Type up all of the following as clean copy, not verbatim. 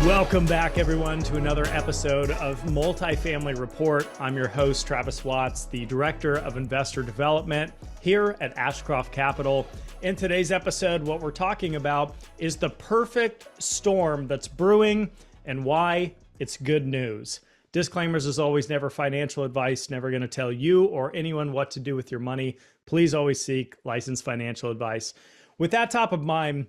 Welcome back, everyone, to another episode of Multifamily Report. I'm your host, Travis Watts, the Director of Investor Development here at Ashcroft Capital. In today's episode, what we're talking about is the perfect storm that's brewing and why it's good news. Disclaimers, as always, never financial advice, never going to tell you or anyone what to do with your money. Please always seek licensed financial advice. With that top of mind,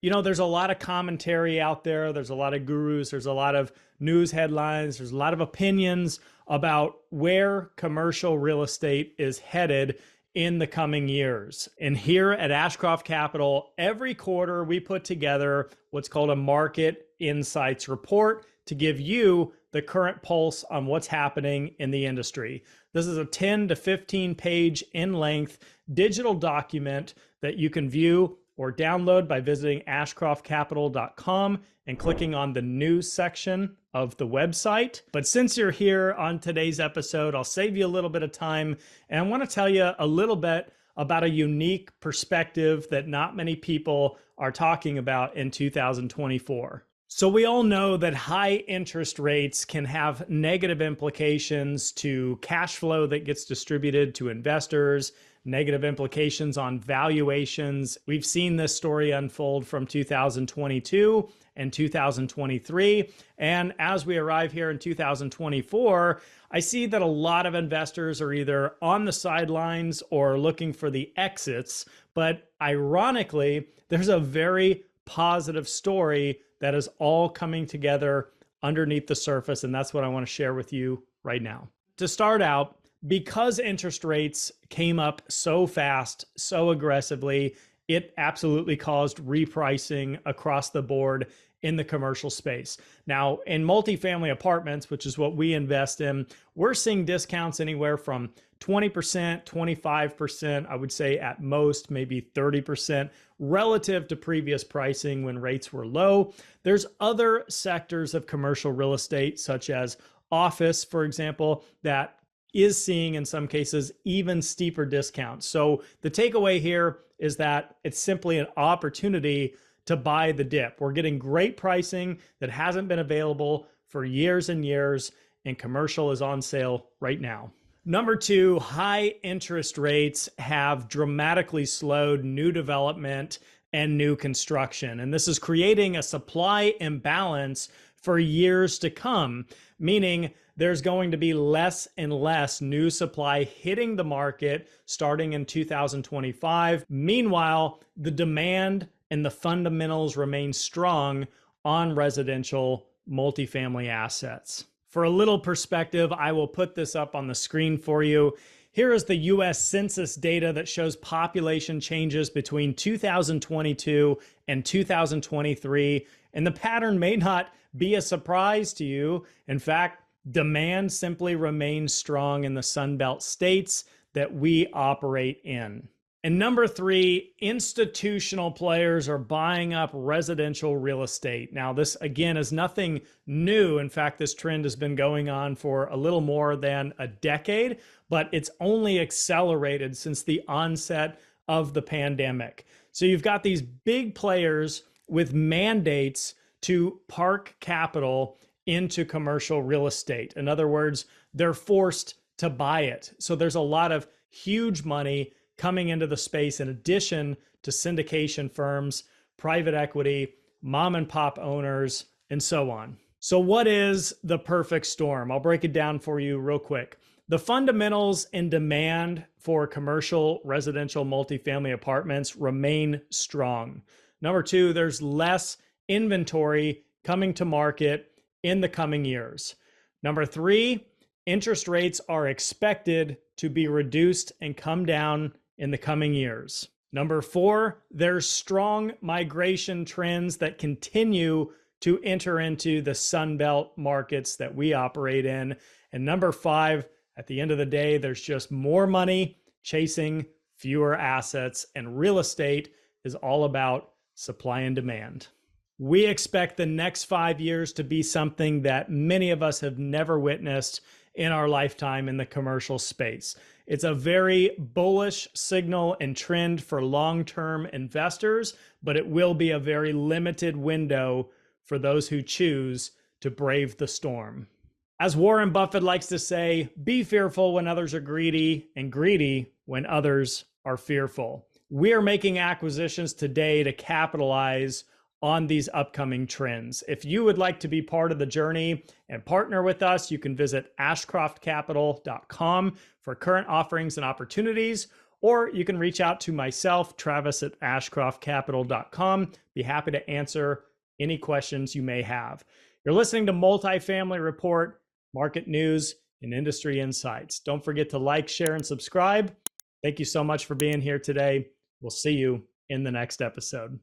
you know, there's a lot of commentary out there. There's a lot of gurus. There's a lot of news headlines. There's a lot of opinions about where commercial real estate is headed in the coming years. And here at Ashcroft Capital, every quarter we put together what's called a market insights report to give you the current pulse on what's happening in the industry. This is a 10 to 15 page in length digital document that you can view or download by visiting ashcroftcapital.com and clicking on the news section of the website. But since you're here on today's episode, I'll save you a little bit of time, and I want to tell you a little bit about a unique perspective that not many people are talking about in 2024. So we all know that high interest rates can have negative implications to cash flow that gets distributed to investors, negative implications on valuations. We've seen this story unfold from 2022 and 2023. And as we arrive here in 2024, I see that a lot of investors are either on the sidelines or looking for the exits. But ironically, there's a very positive story that is all coming together underneath the surface. And that's what I want to share with you right now. To start out, because interest rates came up so fast, so aggressively, it absolutely caused repricing across the board in the commercial space. Now, in multifamily apartments, which is what we invest in, we're seeing discounts anywhere from 20%, 25%, I would say at most, maybe 30% relative to previous pricing when rates were low. There's other sectors of commercial real estate, such as office, for example, that is seeing in some cases even steeper discounts. So the takeaway here is that it's simply an opportunity to buy the dip. We're getting great pricing that hasn't been available for years and years, and commercial is on sale right now. Number two, high interest rates have dramatically slowed new development and new construction. And this is creating a supply imbalance for years to come, meaning there's going to be less and less new supply hitting the market starting in 2025. Meanwhile, the demand and the fundamentals remain strong on residential multifamily assets. For a little perspective, I will put this up on the screen for you. Here is the US Census data that shows population changes between 2022 and 2023. And the pattern may not be a surprise to you. In fact, demand simply remains strong in the Sunbelt states that we operate in. And number three, institutional players are buying up residential real estate. Now, this again is nothing new. In fact, this trend has been going on for a little more than a decade, but it's only accelerated since the onset of the pandemic. So you've got these big players with mandates to park capital into commercial real estate. In other words, they're forced to buy it. So there's a lot of huge money coming into the space in addition to syndication firms, private equity, mom and pop owners, and so on. So what is the perfect storm? I'll break it down for you real quick. The fundamentals and demand for commercial residential multifamily apartments remain strong. Number two, there's less inventory coming to market in the coming years. Number three, interest rates are expected to be reduced and come down in the coming years. Number four, there's strong migration trends that continue to enter into the Sunbelt markets that we operate in. And number five, at the end of the day, there's just more money chasing fewer assets, and real estate is all about supply and demand. We expect the next 5 years to be something that many of us have never witnessed in our lifetime in the commercial space. It's a very bullish signal and trend for long-term investors, but it will be a very limited window for those who choose to brave the storm. As Warren Buffett likes to say, be fearful when others are greedy, and greedy when others are fearful. We are making acquisitions today to capitalize on these upcoming trends. If you would like to be part of the journey and partner with us, you can visit ashcroftcapital.com for current offerings and opportunities, or you can reach out to myself, Travis at ashcroftcapital.com. Be happy to answer any questions you may have. You're listening to Multifamily Report, market news, and industry insights. Don't forget to like, share, and subscribe. Thank you so much for being here today. We'll see you in the next episode.